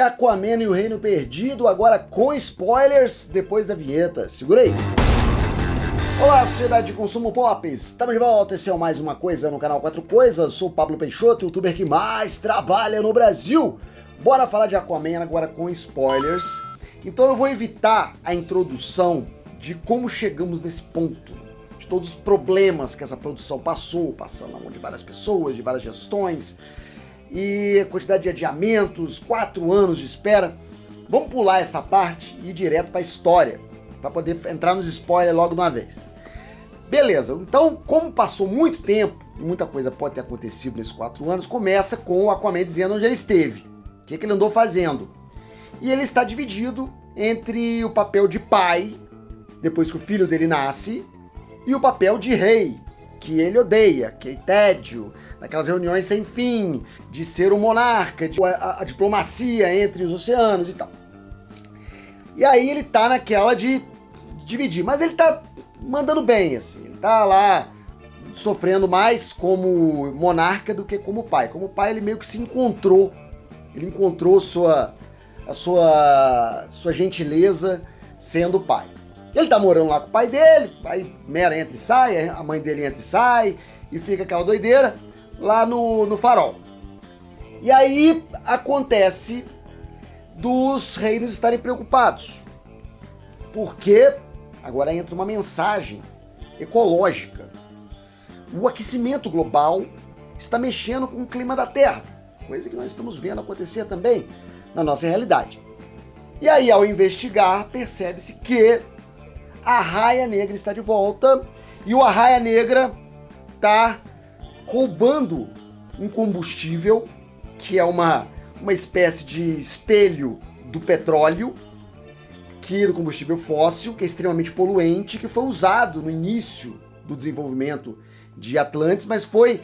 Aquaman e o Reino Perdido, agora com spoilers depois da vinheta. Segura aí. Olá, sociedade de consumo pop, estamos de volta, esse é mais uma coisa no canal Quatro Coisas, sou o Pablo Peixoto, youtuber que mais trabalha no Brasil. Bora falar de Aquaman agora com spoilers. Então eu vou evitar a introdução de como chegamos nesse ponto, de todos os problemas que essa produção passando na mão de várias pessoas, de várias gestões, e a quantidade de adiamentos, 4 anos de espera. Vamos pular essa parte e ir direto para a história, para poder entrar nos spoilers logo de uma vez. Beleza, então como passou muito tempo, e muita coisa pode ter acontecido nesses 4 anos, começa com o Aquaman dizendo onde ele esteve, o que ele andou fazendo. E ele está dividido entre o papel de pai, depois que o filho dele nasce, e o papel de rei, que ele odeia, aquele tédio, naquelas reuniões sem fim, de ser um monarca, de a diplomacia entre os oceanos e tal. E aí ele tá naquela de dividir, mas ele tá mandando bem, assim, ele tá lá sofrendo mais como monarca do que como pai. Como pai ele meio que se encontrou, ele encontrou a sua gentileza sendo pai. Ele tá morando lá com o pai dele, aí Mera entra e sai, a mãe dele entra e sai, e fica aquela doideira lá no farol. E aí acontece dos reinos estarem preocupados, porque agora entra uma mensagem ecológica. O aquecimento global está mexendo com o clima da Terra, coisa que nós estamos vendo acontecer também na nossa realidade. E aí, ao investigar, percebe-se que a Arraia Negra está de volta e o Arraia Negra está roubando um combustível que é uma espécie de espelho do petróleo, que é do combustível fóssil, que é extremamente poluente, que foi usado no início do desenvolvimento de Atlantis, mas foi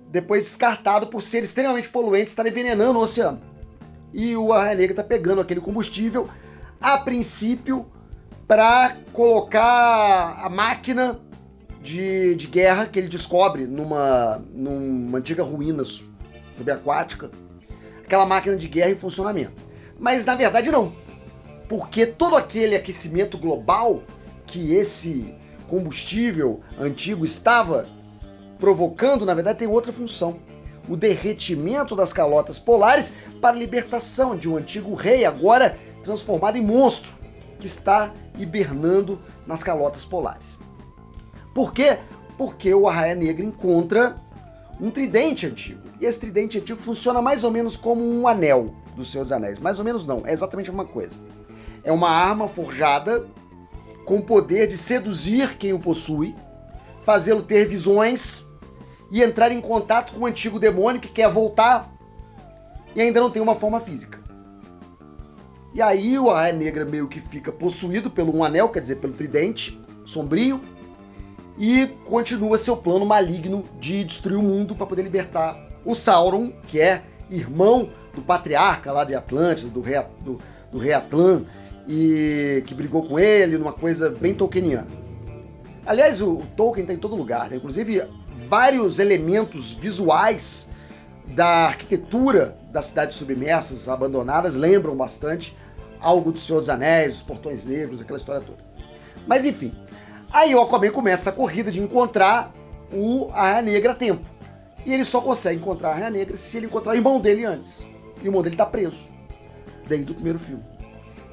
depois descartado por ser extremamente poluente, estar envenenando o oceano. E o Arraia Negra está pegando aquele combustível, a princípio, para colocar a máquina de guerra que ele descobre numa antiga ruína subaquática, aquela máquina de guerra em funcionamento. Mas na verdade não, porque todo aquele aquecimento global que esse combustível antigo estava provocando, na verdade tem outra função. O derretimento das calotas polares para a libertação de um antigo rei, agora transformado em monstro, que está hibernando nas calotas polares. Por quê? Porque o Arraia Negra encontra um tridente antigo. E esse tridente antigo funciona mais ou menos como um anel do Senhor dos Anéis. Mais ou menos não, é exatamente uma coisa. É uma arma forjada com o poder de seduzir quem o possui, fazê-lo ter visões e entrar em contato com o antigo demônio que quer voltar e ainda não tem uma forma física. E aí o Arraia Negra meio que fica possuído pelo um anel, quer dizer, pelo tridente sombrio, e continua seu plano maligno de destruir o mundo para poder libertar o Sauron, que é irmão do patriarca lá de Atlântida, do rei Atlan, e que brigou com ele numa coisa bem tolkieniana. Aliás, o Tolkien está em todo lugar, né? Inclusive vários elementos visuais da arquitetura das cidades submersas, abandonadas, lembram bastante algo do Senhor dos Anéis, os Portões Negros, aquela história toda. Mas enfim, aí o Aquaman começa a corrida de encontrar o Arraia Negra a tempo. E ele só consegue encontrar a Arraia Negra se ele encontrar o irmão dele antes. E o irmão dele tá preso, desde o primeiro filme.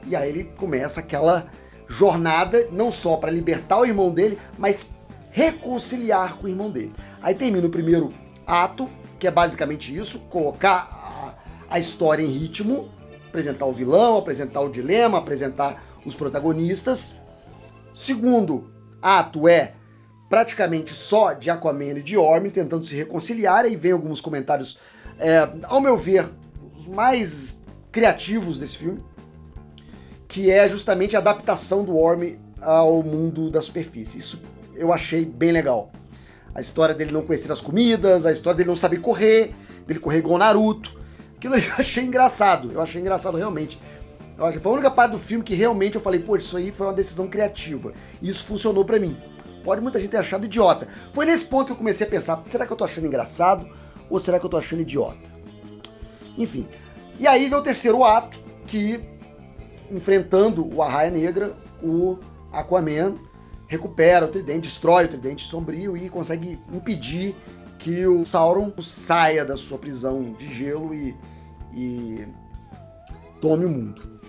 E aí ele começa aquela jornada, não só para libertar o irmão dele, mas reconciliar com o irmão dele. Aí termina o primeiro ato, que é basicamente isso, colocar a história em ritmo, apresentar o vilão, apresentar o dilema, apresentar os protagonistas. Segundo ato é praticamente só de Aquaman e de Orm tentando se reconciliar, e vem alguns comentários, ao meu ver, os mais criativos desse filme, que é justamente a adaptação do Orm ao mundo da superfície. Isso eu achei bem legal. A história dele não conhecer as comidas, a história dele não saber correr, dele correr igual o Naruto. Aquilo eu achei engraçado, realmente. Eu acho que foi a única parte do filme que realmente eu falei, pô, isso aí foi uma decisão criativa. E isso funcionou pra mim. Pode muita gente ter achado idiota. Foi nesse ponto que eu comecei a pensar, será que eu tô achando engraçado ou será que eu tô achando idiota? Enfim, E aí vem o terceiro ato, que, enfrentando o Arraia Negra, o Aquaman recupera o tridente, destrói o tridente sombrio e consegue impedir que o Sauron saia da sua prisão de gelo e tome o mundo.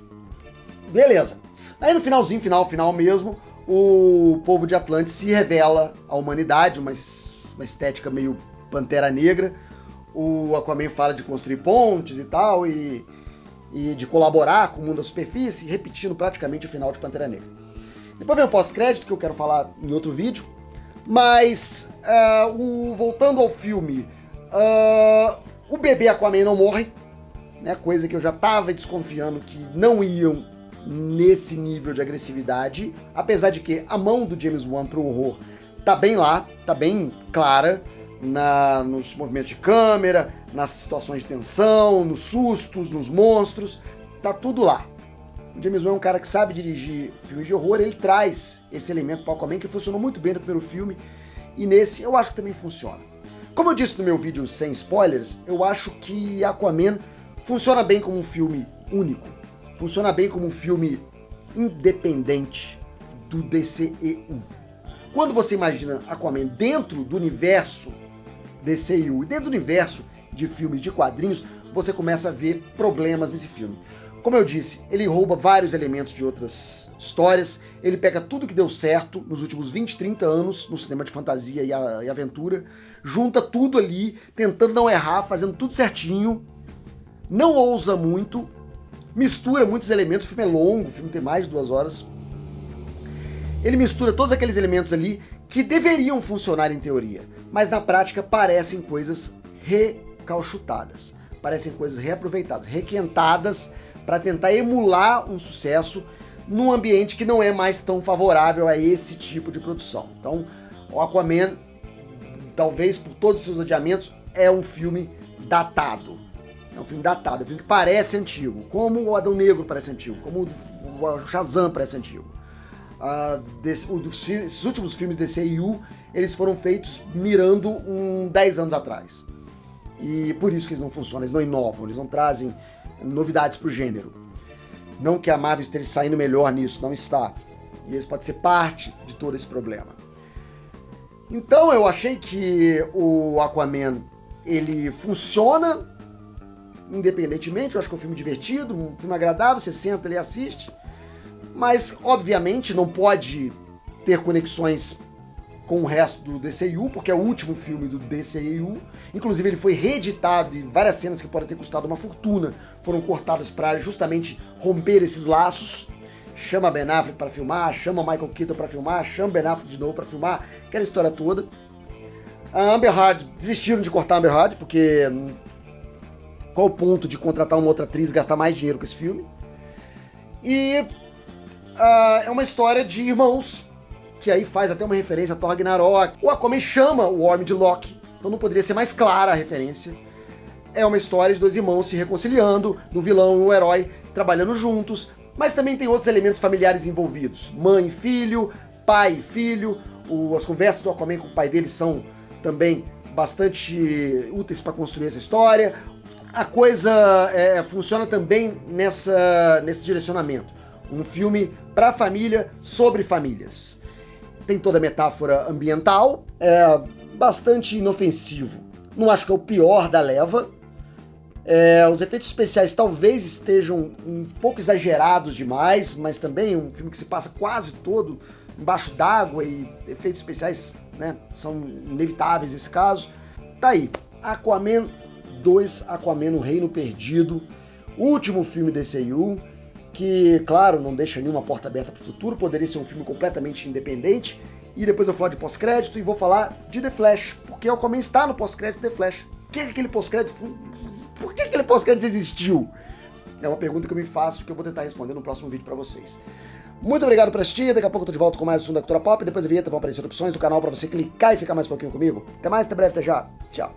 Beleza. Aí no finalzinho, final mesmo, o povo de Atlantis se revela à humanidade, uma estética meio Pantera Negra. O Aquaman fala de construir pontes e tal, e de colaborar com o mundo da superfície, repetindo praticamente o final de Pantera Negra. Depois vem o pós-crédito, que eu quero falar em outro vídeo. Mas, voltando ao filme, o bebê Aquaman não morre, né, coisa que eu já estava desconfiando que não iam nesse nível de agressividade, apesar de que a mão do James Wan pro horror tá bem lá, tá bem clara, nos movimentos de câmera, nas situações de tensão, nos sustos, nos monstros, tá tudo lá. O James Wan é um cara que sabe dirigir filmes de horror, ele traz esse elemento para o Aquaman que funcionou muito bem no primeiro filme, e nesse eu acho que também funciona. Como eu disse no meu vídeo sem spoilers, eu acho que Aquaman funciona bem como um filme único, funciona bem como um filme independente do DCEU. Quando você imagina Aquaman dentro do universo DCEU e dentro do universo de filmes de quadrinhos, você começa a ver problemas nesse filme. Como eu disse, ele rouba vários elementos de outras histórias, ele pega tudo que deu certo nos últimos 20, 30 anos no cinema de fantasia e aventura, junta tudo ali, tentando não errar, fazendo tudo certinho, não ousa muito, mistura muitos elementos, o filme é longo, o filme tem mais de 2 horas. Ele mistura todos aqueles elementos ali que deveriam funcionar em teoria, mas na prática parecem coisas recalchutadas, parecem coisas reaproveitadas, requentadas para tentar emular um sucesso num ambiente que não é mais tão favorável a esse tipo de produção. Então, o Aquaman, talvez por todos os seus adiamentos, é um filme datado. É um filme datado, é um filme que parece antigo, como o Adão Negro parece antigo, como o Shazam parece antigo. Esses últimos filmes DCEU, eles foram feitos mirando 10 anos atrás. E por isso que eles não funcionam, eles não inovam, eles não trazem novidades pro gênero. Não que a Marvel esteja saindo melhor nisso, não está. E isso pode ser parte de todo esse problema. Então eu achei que o Aquaman, ele funciona independentemente, eu acho que é um filme divertido, um filme agradável, você senta ali e assiste, mas obviamente não pode ter conexões com o resto do DCEU, porque é o último filme do DCEU. Inclusive ele foi reeditado e várias cenas que podem ter custado uma fortuna foram cortadas para justamente romper esses laços. Chama Ben Affleck para filmar, chama Michael Keaton para filmar, chama Ben Affleck de novo para filmar, aquela história toda. A Amber Heard, desistiram de cortar a Amber Heard, porque qual o ponto de contratar uma outra atriz e gastar mais dinheiro com esse filme? E é uma história de irmãos, que aí faz até uma referência a Thor Ragnarok. O Aquaman chama o Orm de Loki, então não poderia ser mais clara a referência. É uma história de 2 irmãos se reconciliando, do vilão e o herói trabalhando juntos, mas também tem outros elementos familiares envolvidos. Mãe e filho, pai e filho, as conversas do Aquaman com o pai dele são também bastante úteis para construir essa história. A coisa funciona também nesse direcionamento. Um filme para família, sobre famílias. Tem toda a metáfora ambiental, é bastante inofensivo. Não acho que é o pior da leva. Os efeitos especiais talvez estejam um pouco exagerados demais, mas também é um filme que se passa quase todo embaixo d'água e efeitos especiais, né, são inevitáveis nesse caso. Tá aí, Aquaman 2, Aquaman no Reino Perdido, último filme DCU, que, claro, não deixa nenhuma porta aberta para o futuro, poderia ser um filme completamente independente, e depois eu vou falar de pós-crédito e vou falar de The Flash, porque o Aquaman está no pós-crédito The Flash. Por que aquele pós-crédito existiu? É uma pergunta que eu me faço, que eu vou tentar responder no próximo vídeo para vocês. Muito obrigado por assistir, daqui a pouco eu tô de volta com mais assunto da cultura pop, depois da vinheta vão aparecer opções do canal para você clicar e ficar mais um pouquinho comigo. Até mais, até breve, até já. Tchau.